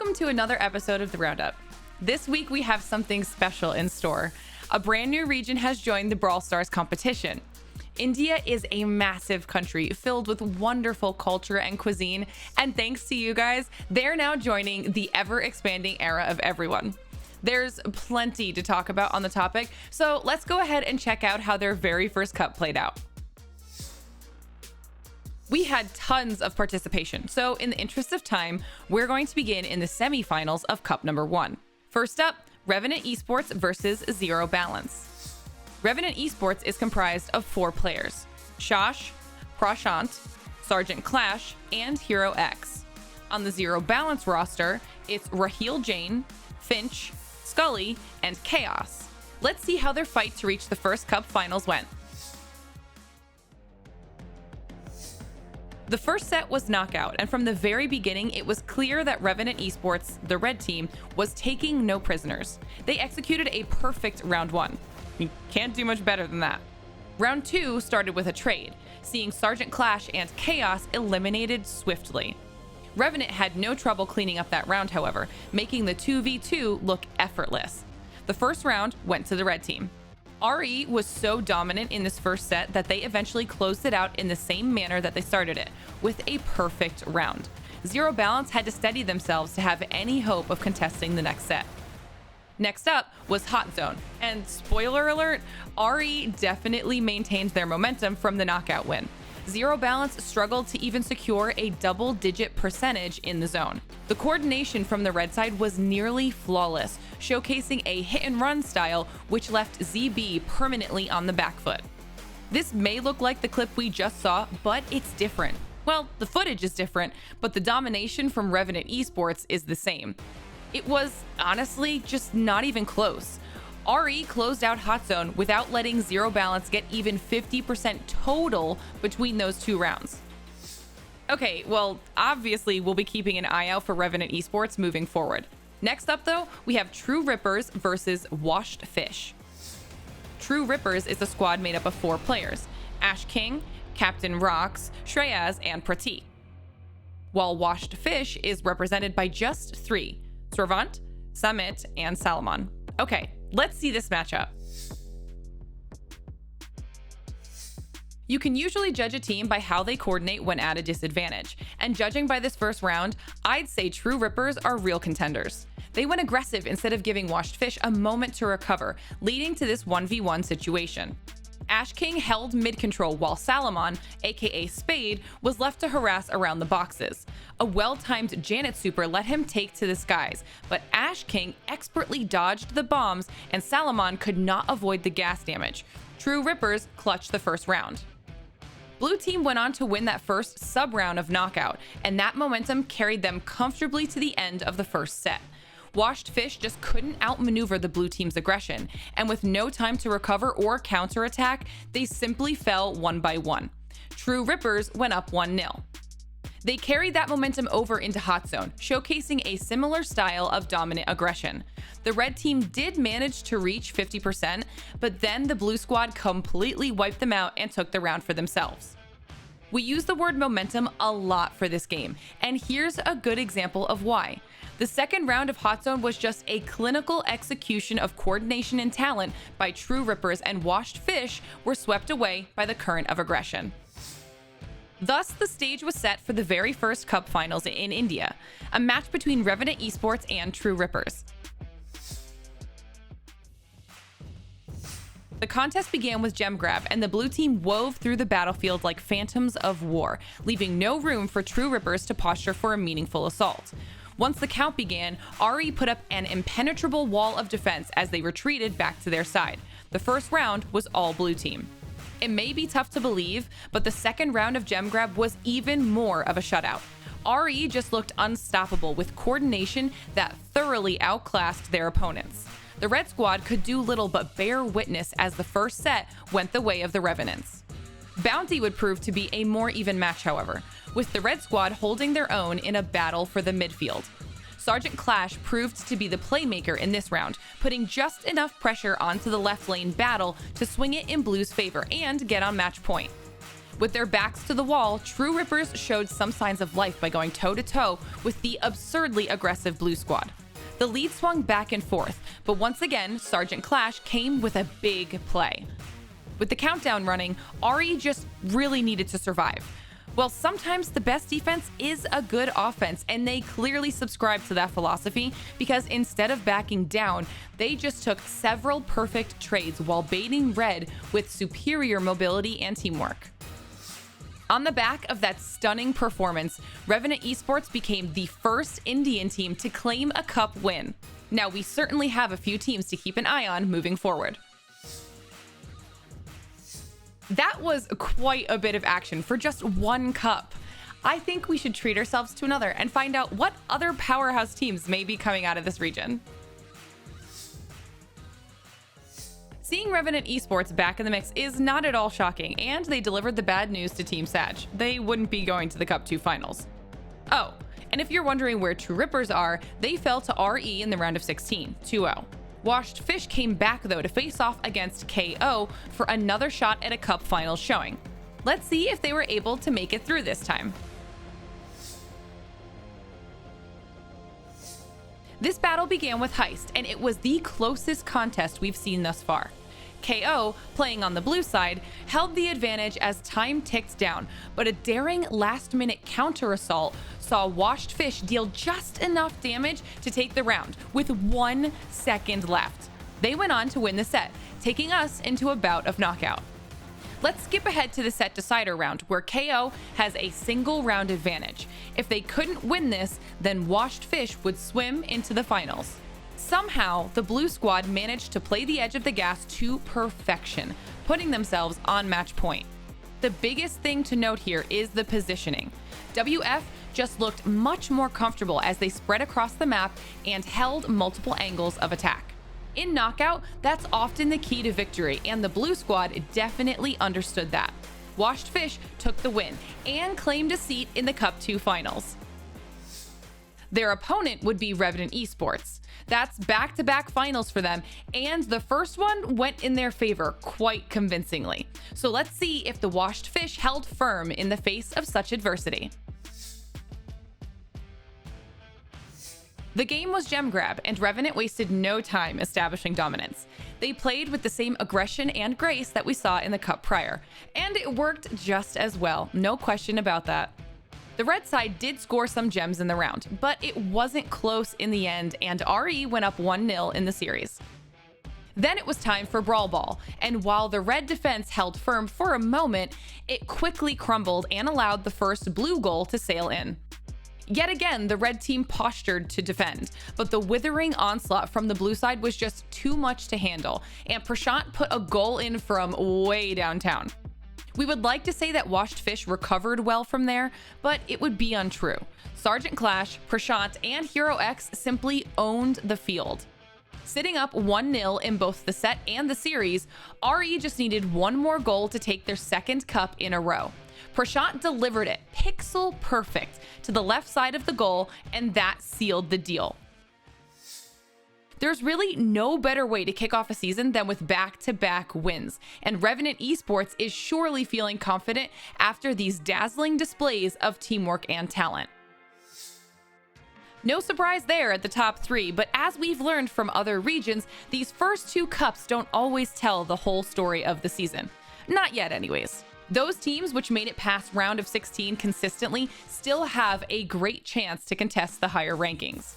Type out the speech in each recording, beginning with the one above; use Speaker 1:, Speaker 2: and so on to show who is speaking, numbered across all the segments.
Speaker 1: Welcome to another episode of the Roundup. This week we have something special in store. A brand new region has joined the Brawl Stars competition. India is a massive country filled with wonderful culture and cuisine, and thanks to you guys, they're now joining the ever-expanding era of everyone. There's plenty to talk about on the topic, so let's go ahead and check out how their very first cup played out. We had tons of participation, so in the interest of time, we're going to begin in the semifinals of Cup number 1. First up, Revenant Esports versus Zero Balance. Revenant Esports is comprised of 4 players: Shosh, Prashant, Sergeant Clash, and Hero X. On the Zero Balance roster, it's Raheel Jain, Finch, Scully, and Chaos. Let's see how their fight to reach the first Cup finals went. The first set was knockout, and from the very beginning, it was clear that Revenant Esports, the red team, was taking no prisoners. They executed a perfect round 1. You can't do much better than that. Round 2 started with a trade, seeing Sergeant Clash and Chaos eliminated swiftly. Revenant had no trouble cleaning up that round, however, making the 2v2 look effortless. The first round went to the red team. RE was so dominant in this first set that they eventually closed it out in the same manner that they started it, with a perfect round. Zero Balance had to steady themselves to have any hope of contesting the next set. Next up was Hot Zone, and spoiler alert, RE definitely maintained their momentum from the knockout win. Zero Balance struggled to even secure a double-digit percentage in the zone. The coordination from the red side was nearly flawless, showcasing a hit-and-run style which left ZB permanently on the back foot. This may look like the clip we just saw, but it's different. Well, the footage is different, but the domination from Revenant Esports is the same. It was, honestly, just not even close. RE closed out Hot Zone without letting Zero Balance get even 50% total between those 2 rounds. Okay, well, obviously we'll be keeping an eye out for Revenant Esports moving forward. Next up though, we have True Rippers versus Washed Fish. True Rippers is a squad made up of 4 players: Ash King, Captain Rox, Shreyas, and Pratik. While Washed Fish is represented by just 3: Servant, Samit, and Salomon. Okay, let's see this matchup. You can usually judge a team by how they coordinate when at a disadvantage, and judging by this first round, I'd say True Rippers are real contenders. They went aggressive instead of giving Washed Fish a moment to recover, leading to this 1v1 situation. Ash King held mid-control while Salomon, aka Spade, was left to harass around the boxes. A well-timed Janet super let him take to the skies, but Ash King expertly dodged the bombs and Salomon could not avoid the gas damage. True Rippers clutched the first round. Blue team went on to win that first sub-round of knockout, and that momentum carried them comfortably to the end of the first set. Washed Fish just couldn't outmaneuver the blue team's aggression, and with no time to recover or counterattack, they simply fell 1 by 1. True Rippers went up 1-0. They carried that momentum over into Hot Zone, showcasing a similar style of dominant aggression. The red team did manage to reach 50%, but then the blue squad completely wiped them out and took the round for themselves. We use the word momentum a lot for this game, and here's a good example of why. The second round of Hot Zone was just a clinical execution of coordination and talent by True Rippers, and Washed Fish were swept away by the current of aggression. Thus, the stage was set for the very first Cup finals in India, a match between Revenant Esports and True Rippers. The contest began with gem grab, and the blue team wove through the battlefield like phantoms of war, leaving no room for True Rippers to posture for a meaningful assault. Once the count began, RE put up an impenetrable wall of defense as they retreated back to their side. The first round was all blue team. It may be tough to believe, but the second round of gem grab was even more of a shutout. RE just looked unstoppable with coordination that thoroughly outclassed their opponents. The red squad could do little but bear witness as the first set went the way of the Revenants. Bounty would prove to be a more even match, however, with the red squad holding their own in a battle for the midfield. Sergeant Clash proved to be the playmaker in this round, putting just enough pressure onto the left lane battle to swing it in Blue's favor and get on match point. With their backs to the wall, True Rippers showed some signs of life by going toe-to-toe with the absurdly aggressive Blue Squad. The lead swung back and forth, but once again, Sergeant Clash came with a big play. With the countdown running, RE just really needed to survive. Well, sometimes the best defense is a good offense, and they clearly subscribe to that philosophy because instead of backing down, they just took several perfect trades while baiting red with superior mobility and teamwork. On the back of that stunning performance, Revenant Esports became the first Indian team to claim a cup win. Now, we certainly have a few teams to keep an eye on moving forward. That was quite a bit of action for just one cup. I think we should treat ourselves to another and find out what other powerhouse teams may be coming out of this region. Seeing Revenant Esports back in the mix is not at all shocking, and they delivered the bad news to Team Sag. They wouldn't be going to the Cup 2 finals. Oh, and if you're wondering where True Rippers are, they fell to RE in the round of 16, 2-0. Washed Fish came back though to face off against KO for another shot at a cup finals showing. Let's see if they were able to make it through this time. This battle began with Heist, and it was the closest contest we've seen thus far. KO, playing on the blue side, held the advantage as time ticked down, but a daring last-minute counter-assault saw Washed Fish deal just enough damage to take the round, with 1 second left. They went on to win the set, taking us into a bout of knockout. Let's skip ahead to the set decider round, where KO has a single round advantage. If they couldn't win this, then Washed Fish would swim into the finals. Somehow, the Blue Squad managed to play the edge of the gas to perfection, putting themselves on match point. The biggest thing to note here is the positioning. WF just looked much more comfortable as they spread across the map and held multiple angles of attack. In Knockout, that's often the key to victory, and the Blue Squad definitely understood that. Washed Fish took the win and claimed a seat in the Cup 2 finals. Their opponent would be Revenant Esports. That's back-to-back finals for them, and the first one went in their favor quite convincingly. So let's see if the Washed Fish held firm in the face of such adversity. The game was gem grab, and Revenant wasted no time establishing dominance. They played with the same aggression and grace that we saw in the cup prior, and it worked just as well, no question about that. The red side did score some gems in the round, but it wasn't close in the end, and RE went up 1-0 in the series. Then it was time for Brawl Ball, and while the red defense held firm for a moment, it quickly crumbled and allowed the first blue goal to sail in. Yet again, the red team postured to defend, but the withering onslaught from the blue side was just too much to handle, and Prashant put a goal in from way downtown. We would like to say that Washed Fish recovered well from there, but it would be untrue. Sergeant Clash, Prashant, and Hero X simply owned the field. Sitting up 1-0 in both the set and the series, RE just needed one more goal to take their second cup in a row. Prashant delivered it pixel perfect to the left side of the goal, and that sealed the deal. There's really no better way to kick off a season than with back-to-back wins, and Revenant Esports is surely feeling confident after these dazzling displays of teamwork and talent. No surprise there at the top 3, but as we've learned from other regions, these first 2 cups don't always tell the whole story of the season. Not yet anyways. Those teams which made it past round of 16 consistently still have a great chance to contest the higher rankings.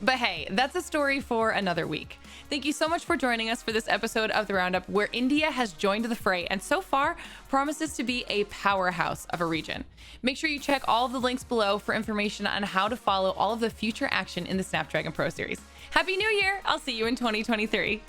Speaker 1: But hey, that's a story for another week. Thank you so much for joining us for this episode of the Roundup, where India has joined the fray and so far promises to be a powerhouse of a region. Make sure you check all of the links below for information on how to follow all of the future action in the Snapdragon Pro Series. Happy New Year! I'll see you in 2023.